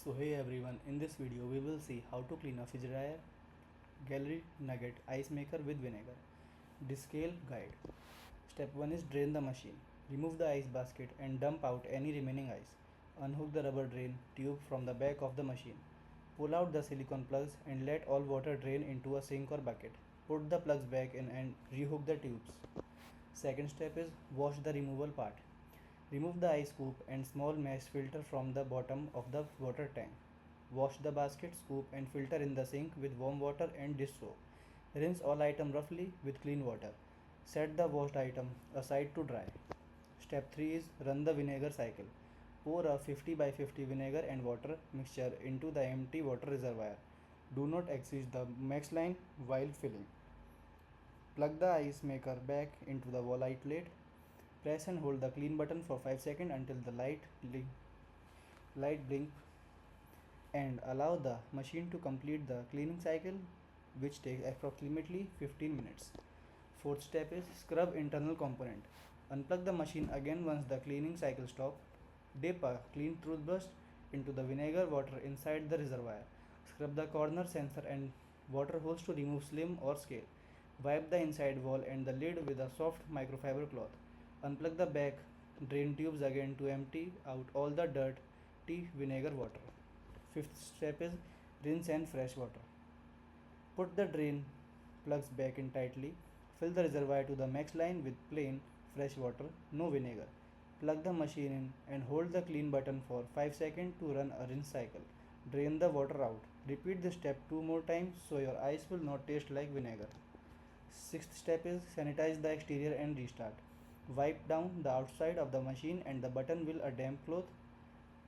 So hey everyone, in this video we will see how to clean a Frigidaire Gallery Nugget ice maker with vinegar. Descale guide. Step 1 is drain the machine. Remove the ice basket and dump out any remaining ice. Unhook the rubber drain tube from the back of the machine. Pull out the silicone plugs and let all water drain into a sink or bucket. Put the plugs back in and rehook the tubes. Second step is wash the removal part. Remove the ice scoop and small mesh filter from the bottom of the water tank. Wash the basket, scoop and filter in the sink with warm water and dish soap. Rinse all items roughly with clean water. Set the washed item aside to dry. Step 3 is run the vinegar cycle. Pour a 50 by 50 vinegar and water mixture into the empty water reservoir. Do not exceed the max line while filling. Plug the ice maker back into the wall outlet. Press and hold the clean button for 5 seconds until the light blink and allow the machine to complete the cleaning cycle, which takes approximately 15 minutes. Fourth step is scrub internal component. Unplug the machine again once the cleaning cycle stops. Dip a clean toothbrush into the vinegar water inside the reservoir. Scrub the corner sensor and water hose to remove slime or scale. Wipe the inside wall and the lid with a soft microfiber cloth. Unplug the back drain tubes again to empty out all the dirty vinegar water. Fifth step is rinse and fresh water. Put the drain plugs back in tightly. Fill the reservoir to the max line with plain fresh water, no vinegar. Plug the machine in and hold the clean button for 5 seconds to run a rinse cycle. Drain the water out. Repeat this step 2 more times so your ice will not taste like vinegar. Sixth step is sanitize the exterior and restart. Wipe down the outside of the machine and the button with a damp cloth.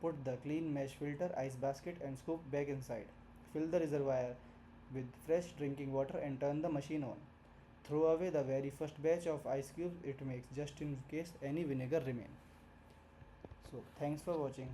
Put the clean mesh filter ice basket and scoop back inside. Fill the reservoir with fresh drinking water and turn the machine on. Throw away the very first batch of ice cubes it makes just in case any vinegar remain. So thanks for watching.